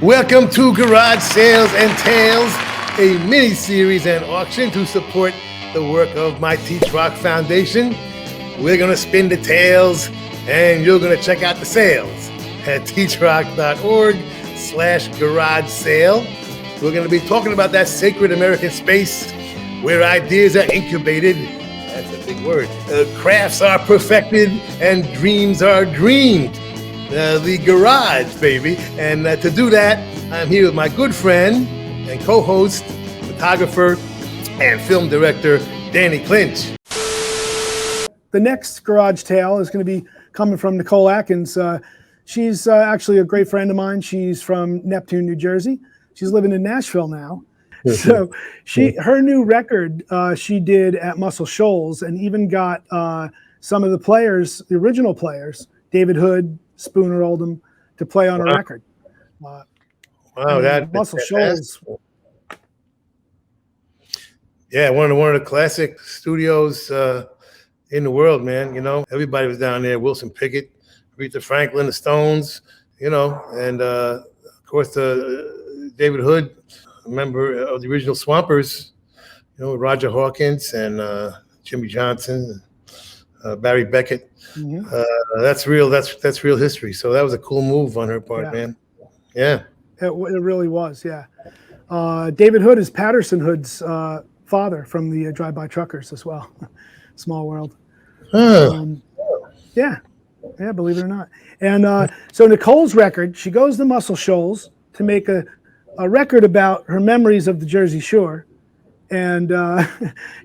Welcome to Garage Sales and Tales, a mini-series and auction to support the work of my TeachRock Foundation. We're going to spin the tales, and you're going to check out the sales at teachrock.org/garage sale. We're going to be talking about that sacred American space where ideas are incubated. That's a big word. Crafts are perfected and dreams are dreamed. The garage, baby. And to do that, I'm here with my good friend and co-host, photographer, and film director, Danny Clinch. The next garage tale is going to be coming from Nicole Atkins. She's actually a great friend of mine. She's from Neptune, New Jersey. She's living in Nashville now. So her new record she did at Muscle Shoals, and even got some of the players, the original players, David Hood, Spooner Oldham, to play on a record. Wow, that Muscle Shoals. Yeah, one of the classic studios in the world, man. You know, everybody was down there. Wilson Pickett, Aretha Franklin, the Stones, you know, and of course David Hood, a member of the original Swampers, you know, Roger Hawkins and Jimmy Johnson, Barry Beckett. Mm-hmm. That's real history. So that was a cool move on her part, man. Yeah. It really was, yeah. David Hood is Patterson Hood's father from the Drive-By Truckers as well. Small world. Yeah, believe it or not. And so Nicole's record, she goes to Muscle Shoals to make a record about her memories of the Jersey Shore, and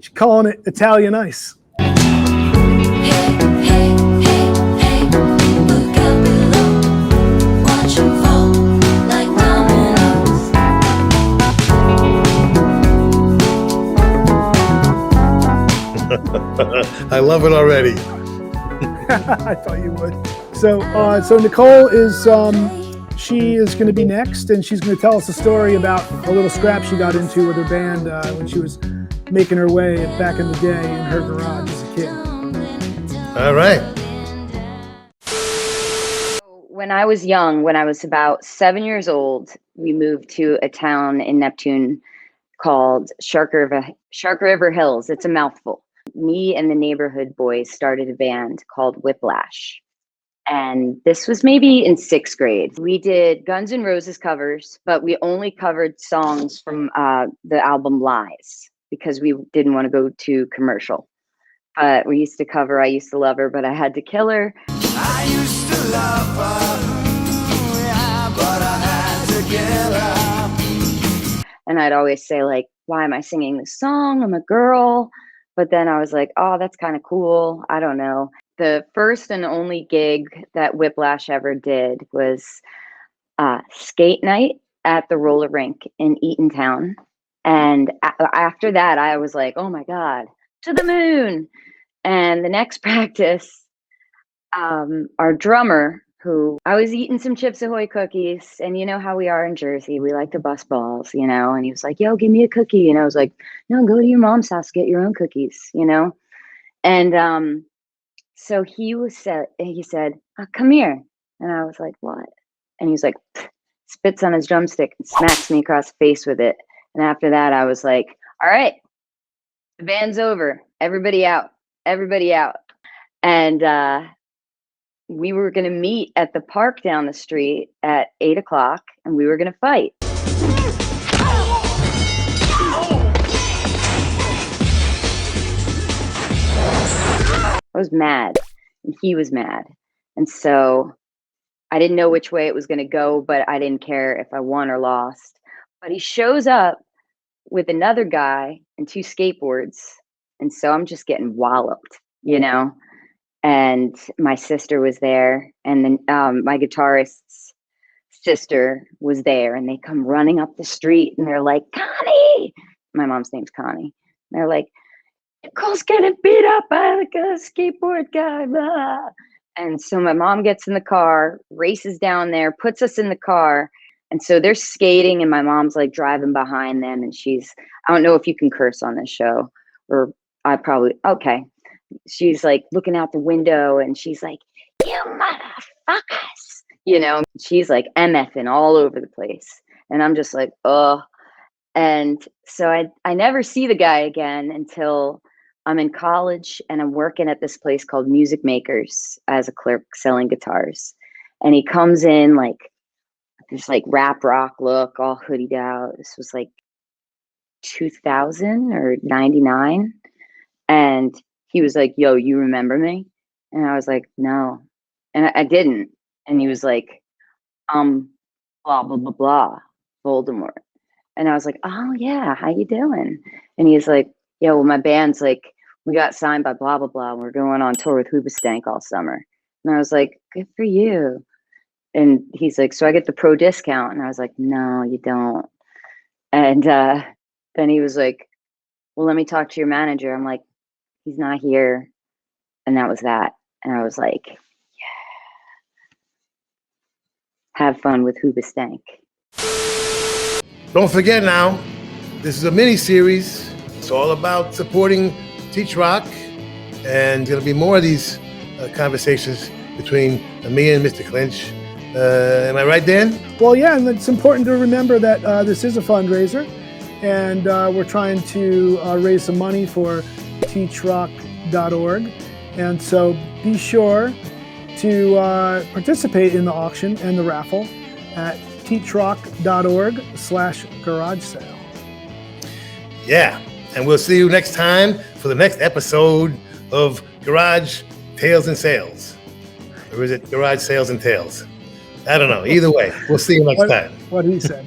she's calling it Italian Ice. I love it already. I thought you would. So Nicole is she is going to be next, and she's going to tell us a story about a little scrap she got into with her band when she was making her way back in the day in her garage as a kid. All right. When I was young, when I was about 7 years old, we moved to a town in Neptune called Shark River Hills. It's a mouthful. Me and the neighborhood boys started a band called Whiplash. And this was maybe in 6th grade. We did Guns N' Roses covers, but we only covered songs from the album Lies because we didn't want to go too commercial. But we used to cover I Used to Love Her, But I Had to Kill Her. I used to love her, yeah, but I had to kill her. And I'd always say, like, why am I singing this song? I'm a girl. But then I was like, oh, that's kind of cool. I don't know. The first and only gig that Whiplash ever did was skate night at the roller rink in Eatontown. And after that, I was like, oh my God, to the moon. And the next practice, our drummer, who I was eating some Chips Ahoy cookies, and you know how we are in Jersey, we like to bust balls, you know, and he was like, yo, give me a cookie. And I was like, no, go to your mom's house, get your own cookies, you know? And so he said, oh, come here. And I was like, what? And he was like, spits on his drumstick and smacks me across the face with it. And after that, I was like, all right, the band's over. Everybody out. And we were going to meet at the park down the street at 8:00, and we were going to fight. I was mad, and he was mad. And so I didn't know which way it was going to go, but I didn't care if I won or lost. But he shows up with another guy and 2 skateboards. And so I'm just getting walloped, you know? And my sister was there, and then my guitarist's sister was there, and they come running up the street, and they're like, Connie! My mom's name's Connie. And they're like, Nicole's getting beat up by a skateboard guy, blah. And so my mom gets in the car, races down there, puts us in the car. And so they're skating, and my mom's like driving behind them, and I don't know if you can curse on this show, or okay. She's like looking out the window, and she's like, you motherfuckers, you know, she's like MFing all over the place. And I'm just like, oh. And so I never see the guy again until I'm in college and I'm working at this place called Music Makers as a clerk selling guitars. And he comes in like this like rap rock look, all hoodied out. This was like 2000 or 99. And he was like, yo, you remember me? And I was like, no. And I didn't. And he was like, blah, blah, blah, blah, Voldemort. And I was like, oh yeah, how you doing? And he's like, yeah, well, my band's like, we got signed by blah, blah, blah. And we're going on tour with Hoobastank all summer. And I was like, good for you. And he's like, so I get the pro discount. And I was like, no, you don't. And then he was like, well, let me talk to your manager. I'm like, he's not here. And that was that. And I was like, yeah, have fun with Hoobastank. Don't forget now, this is a mini-series. It's all about supporting TeachRock, and there'll be more of these conversations between me and Mr. Clinch. Am I right, Dan? Well, yeah, and it's important to remember that this is a fundraiser, and we're trying to raise some money for TeachRock.org. And so be sure to participate in the auction and the raffle at TeachRock.org/garage sale. Yeah, and we'll see you next time for the next episode of Garage Tales and Sales. Or is it Garage Sales and Tales? I don't know. Either way, we'll see you next time. What he said.